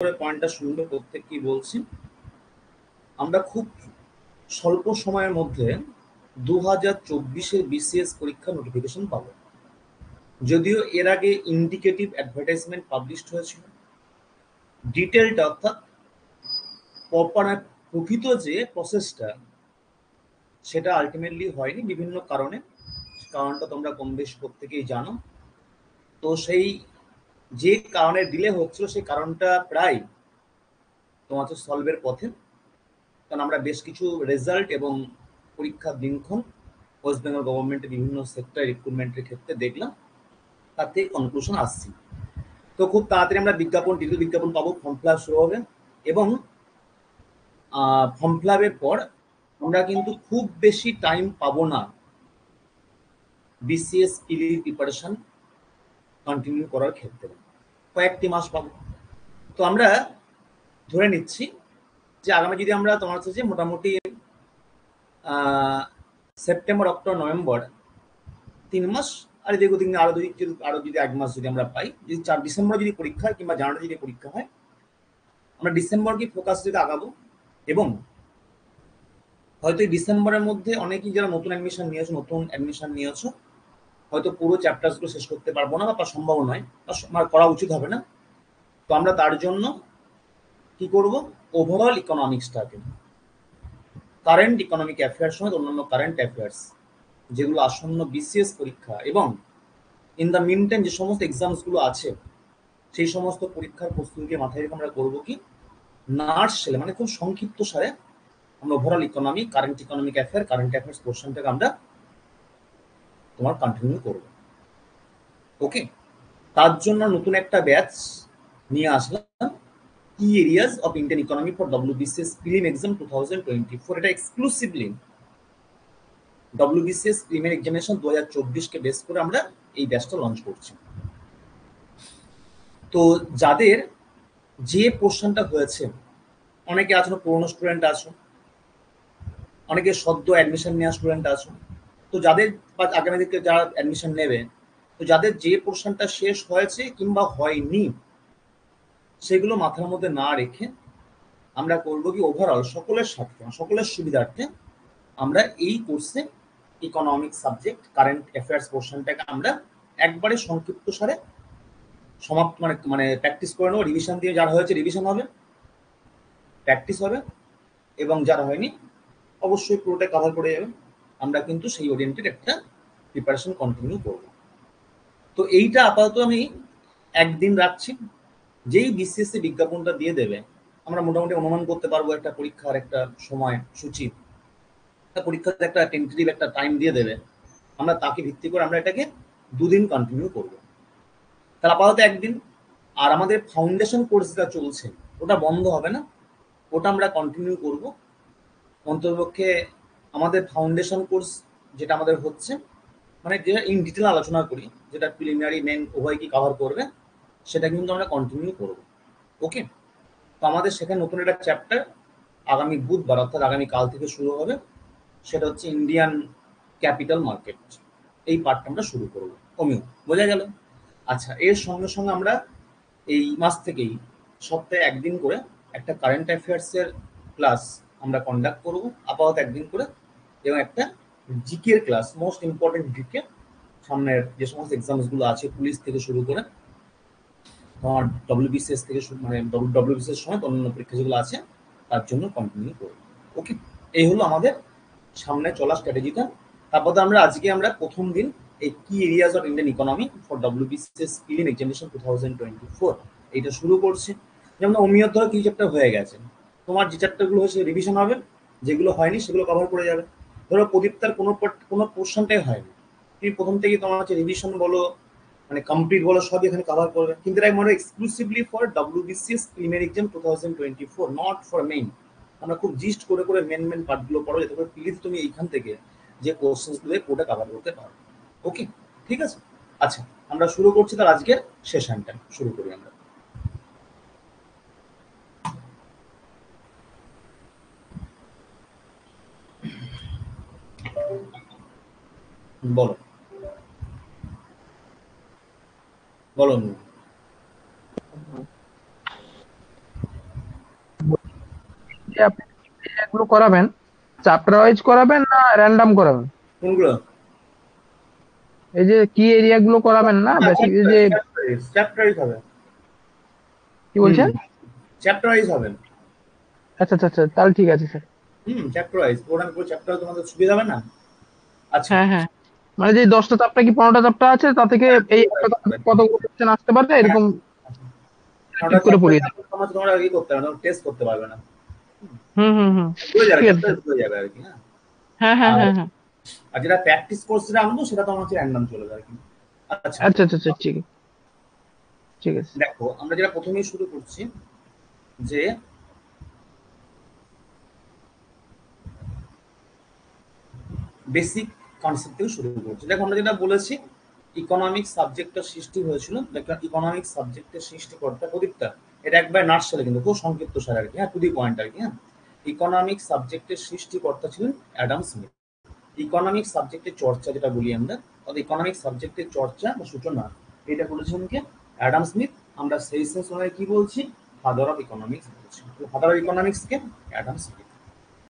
করে পয়েন্টটা শুনবে প্রত্যেক কি বলছি। আমরা খুব স্বল্প সময়ের মধ্যে 2024-এর বিসিএস পরীক্ষা নোটিফিকেশন পাবো। যদিও এর আগে ইন্ডিকেটিভ অ্যাডভার্টাইজমেন্ট পাবলিশড হয়েছিল, ডিটেলড অর্থাৎ প্রকৃত যে প্রসেসটা সেটা আলটিমেটলি হয়নি বিভিন্ন কারণে। কারণটা তোমরা কম বেশি প্রত্যেকেই জানো। তো সেই যে কারণে ডিলে হচ্ছিল সেই কারণটা প্রায় তোমাদের সলভের পথে, কারণ আমরা বেশ কিছু রেজাল্ট এবং পরীক্ষার দিনক্ষণ ওয়েস্ট বেঙ্গল গভর্নমেন্টের বিভিন্ন সেক্টর রিক্রুটমেন্টের ক্ষেত্রে দেখলাম, তার থেকে কনক্লুশন আসছি। তো খুব তাড়াতাড়ি আমরা ডিটেল বিজ্ঞাপন পাবো, ফর্ম ফিল আপ শুরু হবে এবং ফর্ম ফিল আপের পর আমরা কিন্তু খুব বেশি টাইম পাবো না বিসিএস প্রিপারেশন কন্টিনিউ করার ক্ষেত্রে, কয়েকটি মাস পাবো। তো আমরা ধরে নিচ্ছি যে আগামী যদি আমরা তোমার হচ্ছে যে মোটামুটি সেপ্টেম্বর, অক্টোবর, নভেম্বর 3 মাস, আর এদিকে ওদিকে আরো যদি 1 মাস যদি আমরা পাই, যদি ডিসেম্বর যদি পরীক্ষা হয় কিংবা জানুয়ারি যদি পরীক্ষা হয়, আমরা ডিসেম্বরকে ফোকাস দিকে আগাবো। এবং হয়তো এই ডিসেম্বরের মধ্যে অনেকেই যারা নতুন অ্যাডমিশন নিয়েছো হয়তো পুরো চ্যাপ্টারসগুলো শেষ করতে পারবো না বা সম্ভব নয় বা করা উচিত হবে না। তো আমরা তার জন্য কি করব, ওভারঅল ইকোনমিক্সটাকে, কারেন্ট ইকোনমিক অ্যাফেয়ার্স সমেত অন্যান্য কারেন্ট অ্যাফেয়ার্স যেগুলো আসন্ন বিসিএস পরীক্ষা এবং ইন দ্য মিন টাইম যে সমস্ত এক্সামসগুলো আছে সেই সমস্ত পরীক্ষার প্রস্তুতিকে মাথায় রেখে আমরা করবো কি, নার্স ছেলে মানে খুব সংক্ষিপ্ত সারে আমরা overall economy, current economic affair, current affairs পোর্শনটাকে আমরা তোমার কন্টিনিউ করব। ওকে, তার জন্য নতুন একটা ব্যাচ নিয়ে আসলাম, কি areas of Indian economy for WBCS prelim exam 2024। এটা exclusively WBCS prelim examination 2024 base করে আমরা এই ব্যাচটা লঞ্চ করছি। তো যাদের যে পোর্শনটা হয়েছে, অনেকে আছো পুরনো স্টুডেন্ট আছো, অনেকে সদ্য অ্যাডমিশন নেওয়া স্টুডেন্ট আছো, তো যাদের বা আগামী দিকে যারা অ্যাডমিশন নেবে, তো যাদের যে পোর্শনটা শেষ হয়েছে কিংবা হয়নি সেগুলো মাথার মধ্যে না রেখে আমরা করবো কি, ওভারঅল সকলের স্বার্থে সকলের সুবিধার্থে আমরা এই কোর্সে ইকোনমিক সাবজেক্ট কারেন্ট অ্যাফেয়ার্স পোর্শনটাকে আমরা একবারে সংক্ষিপ্ত সারে সমাপ্ত মানে প্র্যাকটিস করে নেবো। রিভিশন দিয়ে যারা হয়েছে রিভিশন হবে, প্র্যাকটিস হবে, এবং যারা হয়নি অবশ্যই পুরোটা কভার করে যাবে। আমরা কিন্তু সেই ওরিয়েন্টেড একটা প্রিপারেশন কন্টিনিউ করব। তো এইটা আপাতত আমি একদিন রাখছি, যেই বিসিএসসি বিজ্ঞাপনটা দিয়ে দেবে আমরা মোটামুটি অনুমান করতে পারবো একটা পরীক্ষার একটা সময় সূচি, পরীক্ষাতে একটা টেন্টেটিভ একটা টাইম দিয়ে দেবে, আমরা তাকে ভিত্তি করে আমরা এটাকে 2 দিন কন্টিনিউ করব। তাহলে আপাতত একদিন। আর আমাদের ফাউন্ডেশন কোর্স যেটা চলছে ওটা বন্ধ হবে না, ওটা আমরা কন্টিনিউ করব। অন্ততপক্ষে আমাদের ফাউন্ডেশন কোর্স যেটা আমাদের হচ্ছে, মানে যেটা ইন ডিটেল আলোচনা করি, যেটা প্রিলিমিনারি মেন উভয়কে কভার করবে, সেটা কিন্তু আমরা কন্টিনিউ করব। ওকে, তো আমাদের সেখানে নতুন একটা চ্যাপ্টার আগামী বুধবার অর্থাৎ আগামী কাল থেকে শুরু হবে, সেটা হচ্ছে ইন্ডিয়ান ক্যাপিটাল মার্কেট। এই পার্টটা আমরা শুরু করব। অমিয় বোঝা গেল? আচ্ছা, এর সঙ্গে সঙ্গে আমরা এই মাস থেকেই সপ্তাহে একদিন করে একটা কারেন্ট অ্যাফেয়ার্সের ক্লাস আমরা কন্ডাক্ট করব আপাতত একদিন করে, এবং একটা জিকের ক্লাস, মোস্ট ইম্পর্টেন্ট জিকে, সামনের যে সমস্ত এক্সামসগুলো আছে পুলিশ থেকে শুরু করে তোমার ডব্লিউবিসিএস থেকে মানে ডব্লিউবিসিএস সময় অন্যান্য পরীক্ষা যেগুলো আছে তার জন্য কন্টিনিউ করব। ওকে, এই হলো আমাদের সামনে চলা স্ট্র্যাটেজিটা। তারপর আমরা আজকে আমরা প্রথম দিন এই কি areas of Indian economy for WBCS prelim examination 2024 এইটা শুরু করছি। যেমন অমিয়ত ধরো কি চ্যাপ্টার হয়ে গেছে, তোমার যে চ্যাপ্টারগুলো হয়েছে রিভিশন হবে, যেগুলো হয়নি সেগুলো কভার করে যাবে। ধরো প্রদীপ্তার কোনো পোর্শনটাই হয়নি, তুমি প্রথম থেকেই তোমার হচ্ছে রিভিশন বলো মানে কমপ্লিট বলো সবই এখানে কভার করবে, কিন্তু এটা মনে exclusively for WBCS preliminary exam 2024, not for main. আমরা খুব জিস্ট করে করে মেন পার্টগুলো পড়ো, যাতে করে প্লিজ তুমি এইখান থেকে যে কোশ্চেন্সগুলো পুরোটা কভার করতে পারো। ওকে, ঠিক আছে। আচ্ছা, আমরা শুরু করছি তার আজকের সেশনটা শুরু করি আমরা। বলো বলো। যে আপনি এগুলো করাবেন চ্যাপ্টার ওয়াইজ করাবেন না র্যান্ডম করাবেন? কোনগুলো? এই যে কি এরিয়া গুলো করাবেন না বেসিক এই যে চ্যাপ্টার ওয়াইজ হবে। কি হুম, বলছেন? চ্যাপ্টার ওয়াইজ হবে। আচ্ছা আচ্ছা আচ্ছা, তাহলে ঠিক আছে স্যার। চ্যাপ্টার ওয়াইজ প্রোগ্রাম করে চ্যাপ্টার তোমাদের সুবিধা হবে না? আচ্ছা, হ্যাঁ হ্যাঁ, মানে যে 10টা চ্যাপ্টার কি 15টা চ্যাপ্টার আছে তা থেকে এই একটা কতগুলো কোশ্চেন আসতে পারে হ্যাঁ, এরকম কারণ ঠিক ওটা করে চ্যাপ্টার পড়িয়ে দেন। চ্যাপ্টার তোমার তোমরা কি করতে পারবে না, টেস্ট করতে পারবে না। হুম হুম হুম, হয়ে যাবে, ঠিক আছে চ্যাপ্টার স্যার। হয়ে যাবে আর কি। হ্যাঁ, হ্যাঁ হ্যাঁ আর হ্যাঁ হ্যাঁ, আর যেটা প্র্যাকটিস কোর্সে আনবো সেটা তোমার হচ্ছে র্যান্ডম চলে যাবে আর কি। আচ্ছা, আচ্ছা আচ্ছা আচ্ছা, ঠিক আছে ঠিক আছে। দেখো আমরা যেটা প্রথমেই শুরু করছি যে বেসিক কনসেপ্ট থেকে শুরু করছি। দেখো আমরা যেটা বলেছি ইকোনমিক সাবজেক্টটা সৃষ্টি হয়েছিল, দেখো ইকোনমিক সাবজেক্টের সৃষ্টিকর্তা প্রদীপটা, এটা একবার নার্সালে কিন্তু খুব সংক্ষিপ্ত সার আর কি, হ্যাঁ, টু দি পয়েন্ট আর কি। হ্যাঁ, ইকোনমিক সাবজেক্টের সৃষ্টিকর্তা ছিলেন অ্যাডাম স্মিথ। ইকোনমিক সাবজেক্টের চর্চা যেটা বলি আমরা, অর্থাৎ ইকোনমিক সাবজেক্টের চর্চা বা সূচনা এটা করেছেন কে? Adam Smith. আমরা সেই সময় কি বলছি? ফাদার অফ ইকোনমিক্স বলছি। Father of economics K? Adam Smith.